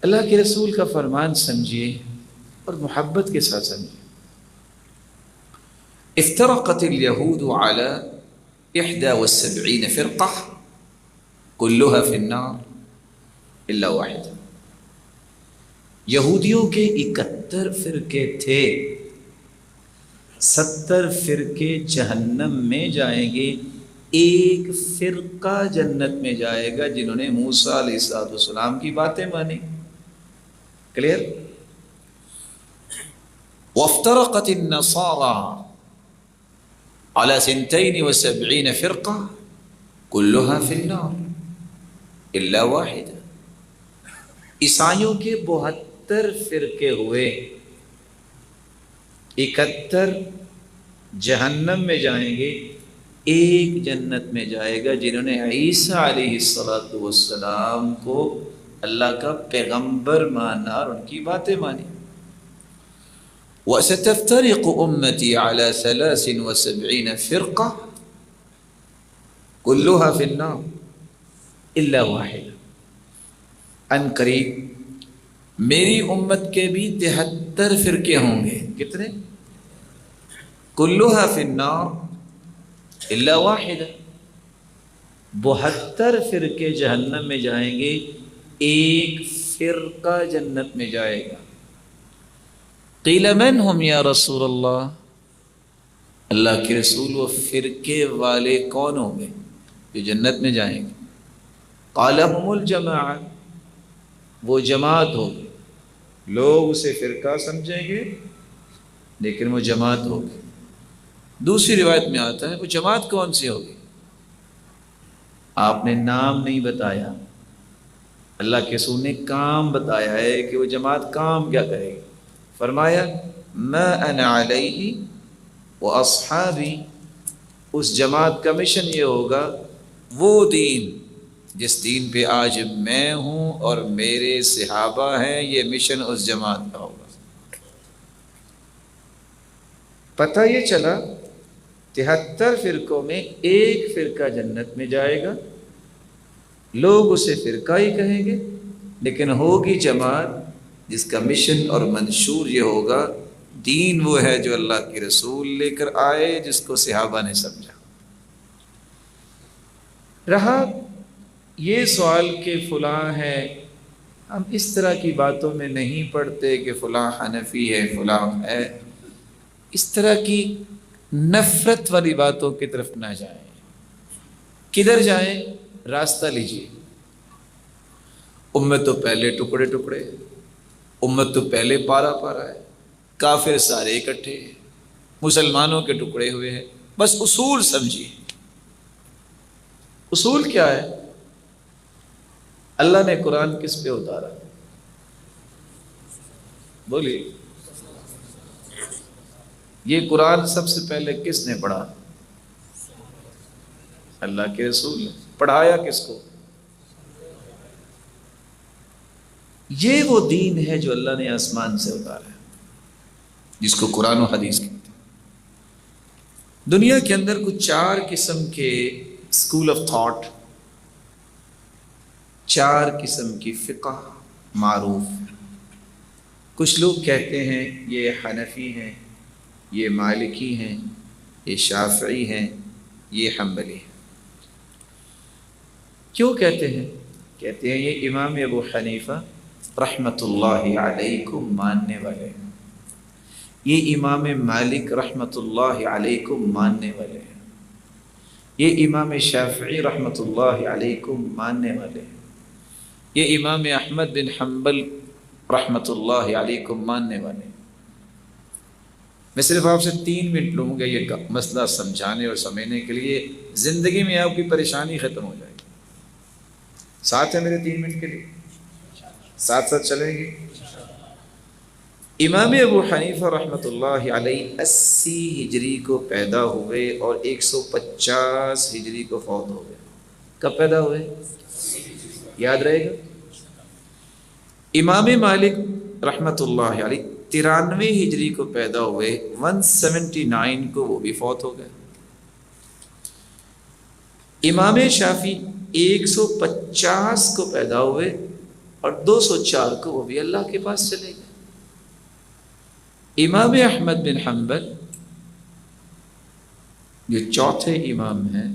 اللہ کے رسول کا فرمان سمجھیے اور محبت کے ساتھ سمجھیے. افترقت اليهود على 71 فرقة كلها في النار الا واحدة. یہودیوں کے 71 فرقے تھے، 70 فرقے جہنم میں جائیں گے، ایک فرقہ جنت میں جائے گا جنہوں نے موسیٰ علیہ السلام کی باتیں مانی. کلیئر؟ وافترقت النصارى على 72 فرقة كلها في النار الا واحدة. عیسائیوں کے 72 فرقے ہوئے، 71 جہنم میں جائیں گے، ایک جنت میں جائے گا جنہوں نے عیسیٰ علیہ السلام کو اللہ کا پیغمبر مانا اور ان کی باتیں مانی. وَسَتَفْتَرِقُ أُمَّتِي عَلَى 73 فِرْقَةٍ كُلُّهَا فِي النَّارِ إِلَّا وَاحِدَةً. ان قریب میری امت کے بھی 73 فرقے ہوں گے. کتنے؟ كُلُّهَا فِي النَّارِ إِلَّا وَاحِدَةً. 72 فرقے جہنم میں جائیں گے، ایک فرقہ جنت میں جائے گا. قیل من ہم یا رسول اللہ، اللہ کے رسول وہ فرقے والے کون ہوں گے جو جنت میں جائیں گے؟ قال هم الجماعہ، وہ جماعت ہوگی. لوگ اسے فرقہ سمجھیں گے لیکن وہ جماعت ہوگی. دوسری روایت میں آتا ہے وہ جماعت کون سی ہوگی؟ آپ نے نام نہیں بتایا، اللہ کے رسول نے کام بتایا ہے کہ وہ جماعت کام کیا کرے گی. فرمایا ما انا علیہ واصحابی، اس جماعت کا مشن یہ ہوگا وہ دین جس دین پہ آج میں ہوں اور میرے صحابہ ہیں، یہ مشن اس جماعت کا ہوگا. پتہ یہ چلا 73 فرقوں میں ایک فرقہ جنت میں جائے گا، لوگ اسے فرقہ ہی کہیں گے لیکن ہوگی جماعت جس کا مشن اور منشور یہ ہوگا دین وہ ہے جو اللہ کے رسول لے کر آئے، جس کو صحابہ نے سمجھا. رہا یہ سوال کہ فلاں ہے، ہم اس طرح کی باتوں میں نہیں پڑھتے کہ فلاں حنفی ہے فلاں ہے. اس طرح کی نفرت والی باتوں کی طرف نہ جائیں. کدھر جائیں؟ راستہ لیجیے. امت تو پہلے ٹکڑے ٹکڑے، امت تو پہلے پارا پارا ہے، کافر سارے اکٹھے ہیں، مسلمانوں کے ٹکڑے ہوئے ہیں. بس اصول سمجھیے. اصول کیا ہے؟ اللہ نے قرآن کس پہ اتارا؟ بولیے. یہ قرآن سب سے پہلے کس نے پڑھا؟ اللہ کے رسول نے. پڑھایا کس کو؟ یہ وہ دین ہے جو اللہ نے آسمان سے اتارا ہے، جس کو قرآن و حدیث کہتے ہیں. دنیا کے اندر کچھ 4 قسم کے اسکول آف تھاٹ، 4 قسم کی فقہ معروف. کچھ لوگ کہتے ہیں یہ حنفی ہیں، یہ مالکی ہیں، یہ شافعی ہیں، یہ حنبلی ہیں. کیوں کہتے ہیں؟ کہتے ہیں یہ امام ابو حنیفہ رحمۃ اللہ علیہ کو ماننے والے ہیں، یہ امام مالک رحمۃ اللہ علیہ کو ماننے والے ہیں، یہ امام شافعی رحمۃ اللہ علیہ کو ماننے والے ہیں، یہ امام احمد بن حنبل رحمۃ اللہ علیہ کو ماننے والے ہیں. میں صرف آپ سے 3 منٹ لوں گا یہ مسئلہ سمجھانے اور سمجھنے کے لیے، زندگی میں آپ کی پریشانی ختم ہو جائے گی. ساتھ ہے میرے 3 منٹ کے لیے؟ ساتھ ساتھ چلیں گے. امام ابو حنیفہ رحمۃ اللہ علیہ 80 ہجری کو پیدا ہوئے اور 150 ہجری کو فوت ہو گئے. کب پیدا ہوئے؟ یاد رہے گا. امام مالک رحمۃ اللہ علیہ 93 ہجری کو پیدا ہوئے، 179 کو وہ بھی فوت ہو گئے. امام شافعی 150 کو پیدا ہوئے، اور 204 کو وہ بھی اللہ کے پاس چلے گئے۔ امام احمد بن حنبل جو چوتھے امام ہیں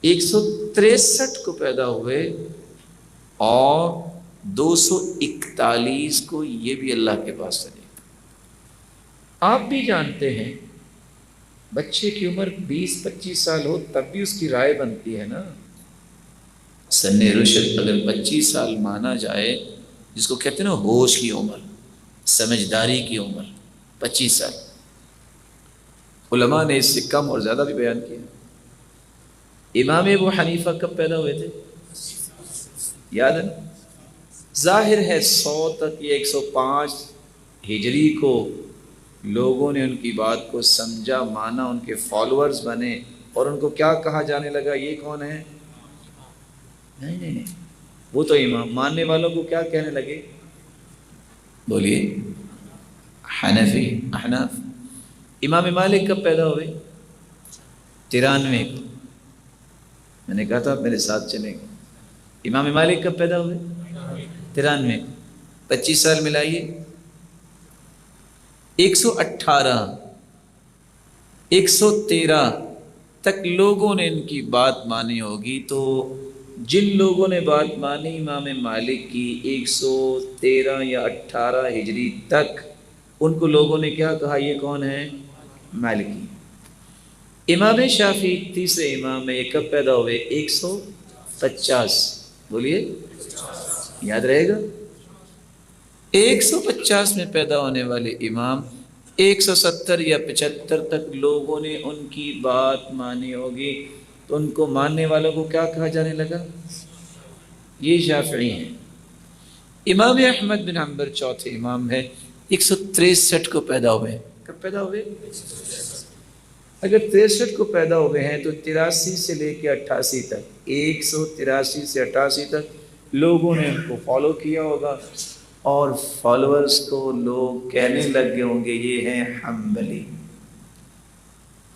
163 کو پیدا ہوئے اور 241 کو یہ بھی اللہ کے پاس چلے گئے۔ آپ بھی جانتے ہیں بچے کی عمر 20-25 سال ہو تب بھی اس کی رائے بنتی ہے نا۔ سن رشد اگر 25 سال مانا جائے، جس کو کہتے ہیں نا ہوش کی عمر، سمجھداری کی عمر 25 سال، علماء نے اس سے کم اور زیادہ بھی بیان کیا۔ امام ابو حنیفہ کب پیدا ہوئے تھے؟ یاد ہے نا؟ ظاہر ہے 100 تک یا 105 ہجری کو لوگوں نے ان کی بات کو سمجھا، مانا، ان کے فالوورز بنے، اور ان کو کیا کہا جانے لگا؟ یہ کون ہے؟ نہیں، وہ تو امام۔ ماننے والوں کو کیا کہنے لگے؟ بولیے، حنفی، احناف۔ امام مالک کب پیدا ہوئے؟ 93 کو۔ میں نے کہا تھا آپ میرے ساتھ چلیں گے۔ امام مالک کب پیدا ہوئے؟ 93 کو۔ 25 سال ملائیے، 118 113 تک لوگوں نے ان کی بات مانی ہوگی۔ تو جن لوگوں نے بات مانی امام مالک کی 113 یا 18 ہجری تک، ان کو لوگوں نے کیا کہا؟ یہ کون ہے؟ مالکی۔ امام شافعی تیسرے امام میں، یہ کب پیدا ہوئے؟ 150۔ بولیے، یاد رہے گا؟ 150 میں پیدا ہونے والے امام 170 یا 75 تک لوگوں نے ان کی بات مانی ہوگی۔ تو ان کو ماننے والوں کو کیا کہا جانے لگا؟ یہ شافعی ہیں۔ امام احمد بن حنبل چوتھے امام ہے، 163 کو پیدا ہوئے۔ کب پیدا ہوئے؟ اگر 63 کو پیدا ہوئے ہیں تو 83 سے لے کے 88 تک، 183 سے 88 تک لوگوں نے ان کو فالو کیا ہوگا، اور فالوورز کو لوگ کہنے لگ گئے ہوں گے یہ ہیں حنبلی۔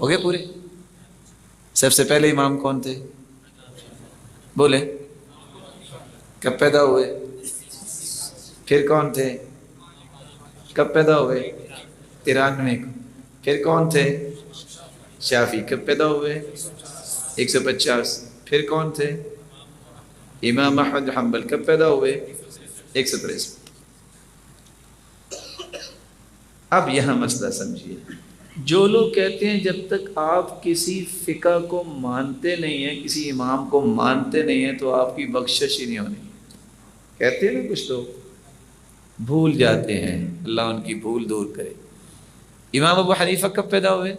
ہو گئے پورے؟ سب سے پہلے امام کون تھے؟ بولے، کب پیدا ہوئے؟ پھر کون تھے؟ کب پیدا ہوئے؟ 93 کو۔ پھر کون تھے؟ شافعی۔ کب پیدا ہوئے؟ 150۔ پھر کون تھے؟ امام احمد حنبل۔ کب پیدا ہوئے؟ 163۔ اب یہاں مسئلہ سمجھیے، جو لوگ کہتے ہیں جب تک آپ کسی فقہ کو مانتے نہیں ہیں، کسی امام کو مانتے نہیں ہیں، تو آپ کی بخشش ہی نہیں ہونی، کہتے ہیں نا کچھ لوگ، بھول جاتے ہیں، اللہ ان کی بھول دور کرے۔ امام ابو حنیفہ کب پیدا ہوئے؟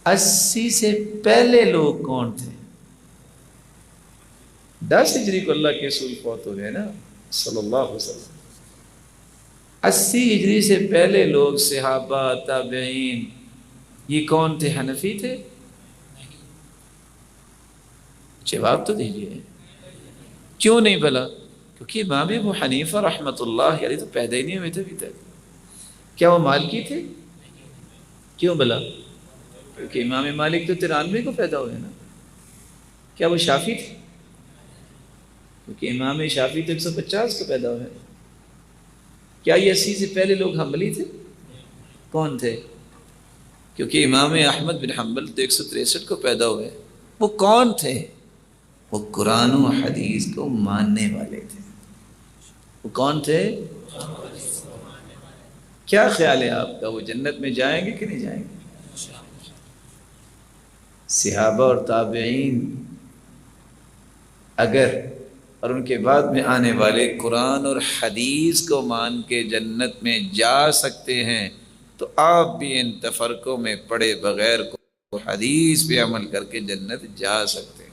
80 سے پہلے لوگ کون تھے؟ 10 ہجری کو اللہ کے رسول فوت ہو گئے نا، صلی اللہ علیہ وسلم۔ 80 ہجری سے پہلے لوگ، صحابہ، تابعین، یہ کون تھے؟ حنفی تھے؟ جواب تو دیجیے، کیوں نہیں بھلا؟ کیونکہ امام ابو حنیفہ رحمۃ اللہ علیہ تو پیدا ہی نہیں ہوئے تھے ابھی تک۔ کیا وہ مالکی تھے؟ کیوں بھلا؟ کیونکہ امام مالک تو 93 کو پیدا ہوئے نا۔ کیا وہ شافعی تھے؟ کیونکہ امام شافعی تو 150 کو پیدا ہوئے۔ کیا یہ 80 سے پہلے لوگ حنبلی تھے؟ کون تھے؟ کیونکہ امام احمد بن حنبل تو 163 کو پیدا ہوئے۔ وہ کون تھے؟ وہ قرآن و حدیث کو ماننے والے تھے۔ وہ کون تھے؟ کیا خیال ہے آپ کا، وہ جنت میں جائیں گے کہ نہیں جائیں گے؟ صحابہ اور تابعین اگر اور ان کے بعد میں آنے والے قرآن اور حدیث کو مان کے جنت میں جا سکتے ہیں، تو آپ بھی ان تفرقوں میں پڑے بغیر کو حدیث پہ عمل کر کے جنت جا سکتے ہیں۔